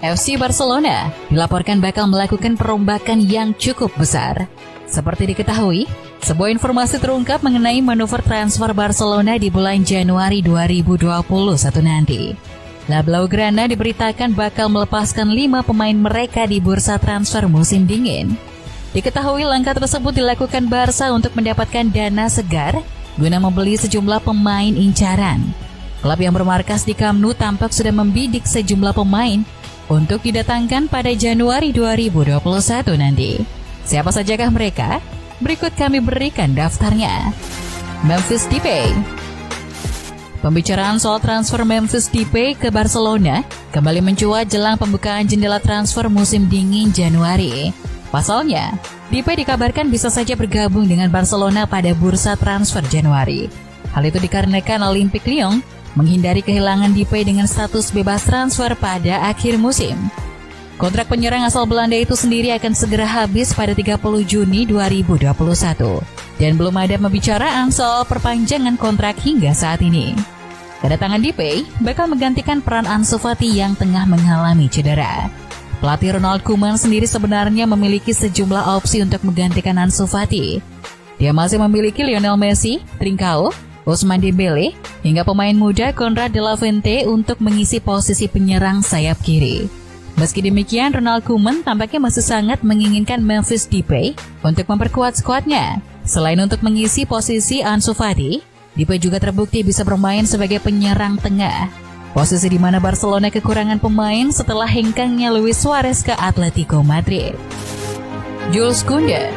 FC Barcelona dilaporkan bakal melakukan perombakan yang cukup besar. Seperti diketahui, sebuah informasi terungkap mengenai manuver transfer Barcelona di bulan Januari 2021 nanti. La Blaugrana diberitakan bakal melepaskan 5 pemain mereka di bursa transfer musim dingin. Diketahui langkah tersebut dilakukan Barca untuk mendapatkan dana segar guna membeli sejumlah pemain incaran. Klub yang bermarkas di Camp Nou tampak sudah membidik sejumlah pemain untuk didatangkan pada Januari 2021 nanti. Siapa sajakah mereka? Berikut kami berikan daftarnya. Memphis Depay. Pembicaraan soal transfer Memphis Depay ke Barcelona kembali mencuat jelang pembukaan jendela transfer musim dingin Januari. Pasalnya, Depay dikabarkan bisa saja bergabung dengan Barcelona pada bursa transfer Januari. Hal itu dikarenakan Olympique Lyon menghindari kehilangan Depay dengan status bebas transfer pada akhir musim. Kontrak penyerang asal Belanda itu sendiri akan segera habis pada 30 Juni 2021 dan belum ada pembicaraan soal perpanjangan kontrak hingga saat ini. Kedatangan Depay bakal menggantikan peran Ansu Fati yang tengah mengalami cedera. Pelatih Ronald Koeman sendiri sebenarnya memiliki sejumlah opsi untuk menggantikan Ansu Fati. Dia masih memiliki Lionel Messi, Trincao, Ousmane Dembele, hingga pemain muda Konrad de la Fuente untuk mengisi posisi penyerang sayap kiri. Meski demikian, Ronald Koeman tampaknya masih sangat menginginkan Memphis Depay untuk memperkuat skuadnya. Selain untuk mengisi posisi Ansu Fati, Depay juga terbukti bisa bermain sebagai penyerang tengah. Posisi di mana Barcelona kekurangan pemain setelah hengkangnya Luis Suarez ke Atletico Madrid. Jules Koundé.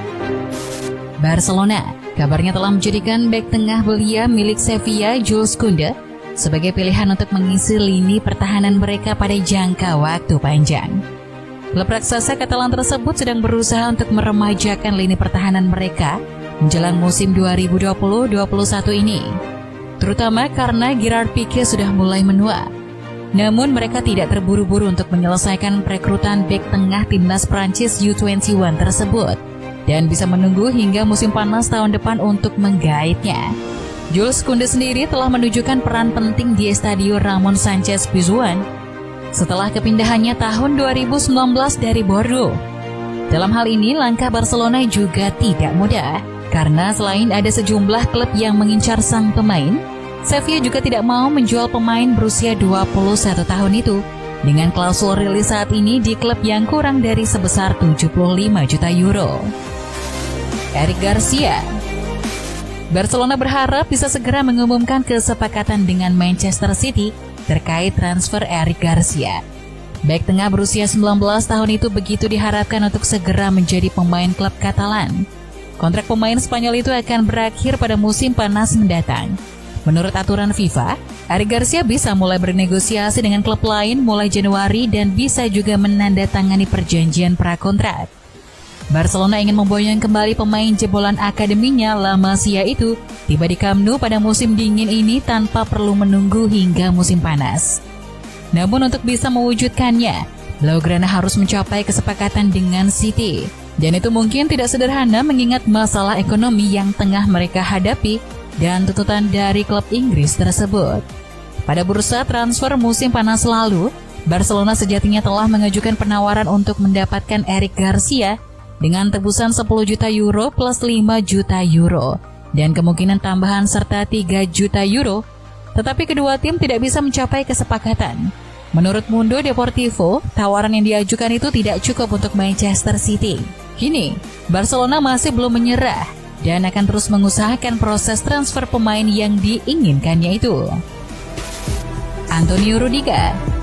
Barcelona kabarnya telah menjadikan bek tengah belia milik Sevilla Jules Koundé sebagai pilihan untuk mengisi lini pertahanan mereka pada jangka waktu panjang. Klub raksasa Katalan tersebut sedang berusaha untuk meremajakan lini pertahanan mereka menjelang musim 2020-21 ini, terutama karena Gerard Piqué sudah mulai menua. Namun mereka tidak terburu-buru untuk menyelesaikan perekrutan bek tengah timnas Prancis U21 tersebut dan bisa menunggu hingga musim panas tahun depan untuk menggaitnya. Jules Koundé sendiri telah menunjukkan peran penting di Estadio Ramon Sanchez Pizjuan setelah kepindahannya tahun 2019 dari Bordeaux. Dalam hal ini, langkah Barcelona juga tidak mudah, karena selain ada sejumlah klub yang mengincar sang pemain, Sevilla juga tidak mau menjual pemain berusia 21 tahun itu dengan klausul rilis saat ini di klub yang kurang dari sebesar 75 juta euro. Eric Garcia. Barcelona berharap bisa segera mengumumkan kesepakatan dengan Manchester City terkait transfer Eric Garcia. Bek tengah berusia 19 tahun itu begitu diharapkan untuk segera menjadi pemain klub Katalan. Kontrak pemain Spanyol itu akan berakhir pada musim panas mendatang. Menurut aturan FIFA, Eric Garcia bisa mulai bernegosiasi dengan klub lain mulai Januari dan bisa juga menandatangani perjanjian prakontrak. Barcelona ingin memboyong kembali pemain jebolan akademinya La Masia itu tiba di Camp Nou pada musim dingin ini tanpa perlu menunggu hingga musim panas. Namun untuk bisa mewujudkannya, Blaugrana harus mencapai kesepakatan dengan City. Dan itu mungkin tidak sederhana mengingat masalah ekonomi yang tengah mereka hadapi dan tuntutan dari klub Inggris tersebut. Pada bursa transfer musim panas lalu, Barcelona sejatinya telah mengajukan penawaran untuk mendapatkan Eric Garcia dengan tebusan 10 juta euro plus 5 juta euro dan kemungkinan tambahan serta 3 juta euro, tetapi kedua tim tidak bisa mencapai kesepakatan. Menurut Mundo Deportivo, tawaran yang diajukan itu tidak cukup untuk Manchester City. Kini, Barcelona masih belum menyerah dan akan terus mengusahakan proses transfer pemain yang diinginkannya itu. Antonio Rudiger.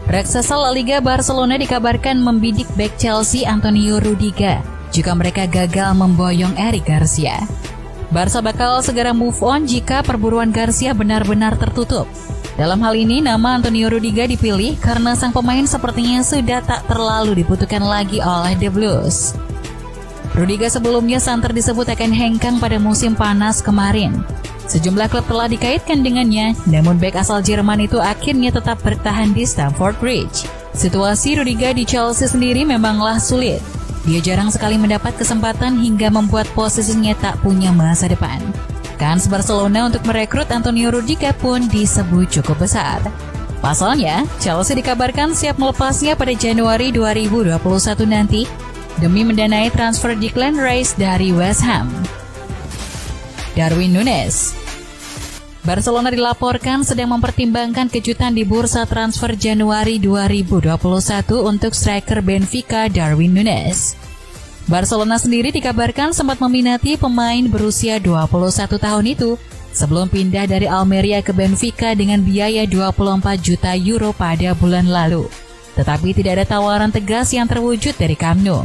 Raksasa La Liga Barcelona dikabarkan membidik bek Chelsea Antonio Rudiger jika mereka gagal memboyong Eric Garcia. Barca bakal segera move on jika perburuan Garcia benar-benar tertutup. Dalam hal ini, nama Antonio Rudiger dipilih karena sang pemain sepertinya sudah tak terlalu dibutuhkan lagi oleh The Blues. Rudiger sebelumnya santer disebut akan hengkang pada musim panas kemarin. Sejumlah klub telah dikaitkan dengannya, namun bek asal Jerman itu akhirnya tetap bertahan di Stamford Bridge. Situasi Rudiger di Chelsea sendiri memanglah sulit. Dia jarang sekali mendapat kesempatan hingga membuat posisinya tak punya masa depan. Kans Barcelona untuk merekrut Antonio Rudiger pun disebut cukup besar. Pasalnya, Chelsea dikabarkan siap melepasnya pada Januari 2021 nanti demi mendanai transfer Declan Rice dari West Ham. Darwin Núñez. Barcelona dilaporkan sedang mempertimbangkan kejutan di bursa transfer Januari 2021 untuk striker Benfica Darwin Núñez. Barcelona sendiri dikabarkan sempat meminati pemain berusia 21 tahun itu sebelum pindah dari Almeria ke Benfica dengan biaya 24 juta euro pada bulan lalu. Tetapi tidak ada tawaran tegas yang terwujud dari Camp Nou.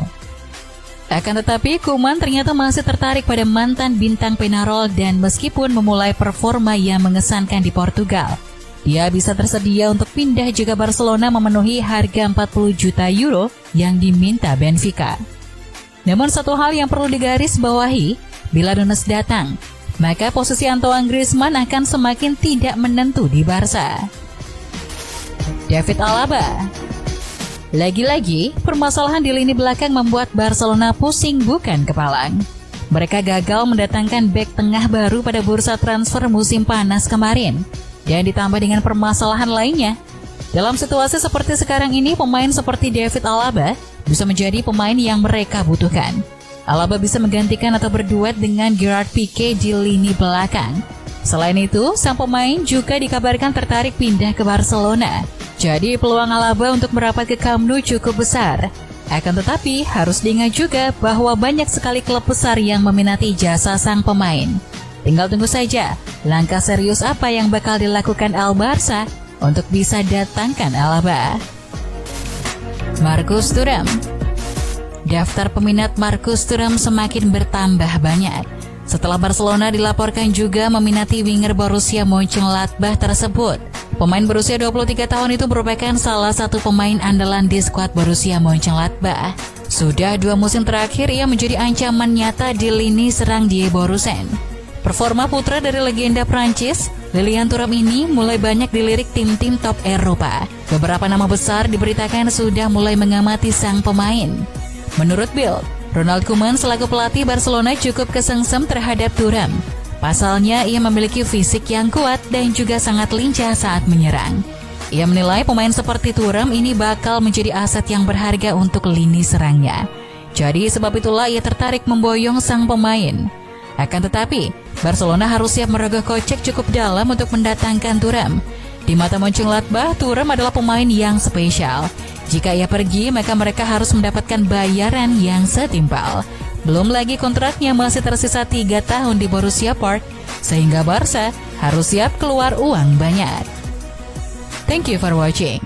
Akan tetapi, Koeman ternyata masih tertarik pada mantan bintang Peñarol dan meskipun memulai performa yang mengesankan di Portugal, dia bisa tersedia untuk pindah jika Barcelona memenuhi harga 40 juta euro yang diminta Benfica. Namun satu hal yang perlu digarisbawahi, bila Núñez datang, maka posisi Antoine Griezmann akan semakin tidak menentu di Barca. David Alaba. Lagi-lagi, permasalahan di lini belakang membuat Barcelona pusing bukan kepalang. Mereka gagal mendatangkan bek tengah baru pada bursa transfer musim panas kemarin, dan ditambah dengan permasalahan lainnya. Dalam situasi seperti sekarang ini, pemain seperti David Alaba bisa menjadi pemain yang mereka butuhkan. Alaba bisa menggantikan atau berduet dengan Gerard Piqué di lini belakang. Selain itu, sang pemain juga dikabarkan tertarik pindah ke Barcelona. Jadi peluang Alaba untuk merapat ke Camp Nou cukup besar. Akan tetapi, harus diingat juga bahwa banyak sekali klub besar yang meminati jasa sang pemain. Tinggal tunggu saja langkah serius apa yang bakal dilakukan El Barça untuk bisa datangkan Alaba. Marcus Thuram. Daftar peminat Marcus Thuram semakin bertambah banyak setelah Barcelona dilaporkan juga meminati winger Borussia Mönchengladbach tersebut. Pemain berusia 23 tahun itu merupakan salah satu pemain andalan di skuad Borussia Mönchengladbach. Sudah 2 musim terakhir ia menjadi ancaman nyata di lini serang Die Borussen. Performa putra dari legenda Prancis, Lilian Thuram ini mulai banyak dilirik tim-tim top Eropa. Beberapa nama besar diberitakan sudah mulai mengamati sang pemain. Menurut Bild, Ronald Koeman selaku pelatih Barcelona cukup kesengsem terhadap Thuram. Pasalnya, ia memiliki fisik yang kuat dan juga sangat lincah saat menyerang. Ia menilai pemain seperti Thuram ini bakal menjadi aset yang berharga untuk lini serangnya. Jadi sebab itulah ia tertarik memboyong sang pemain. Akan tetapi, Barcelona harus siap merogoh kocek cukup dalam untuk mendatangkan Thuram. Di mata Mönchengladbach, Thuram adalah pemain yang spesial. Jika ia pergi, maka mereka harus mendapatkan bayaran yang setimpal. Belum lagi kontraknya masih tersisa 3 tahun di Borussia Park, sehingga Barca harus siap keluar uang banyak. Thank you for watching.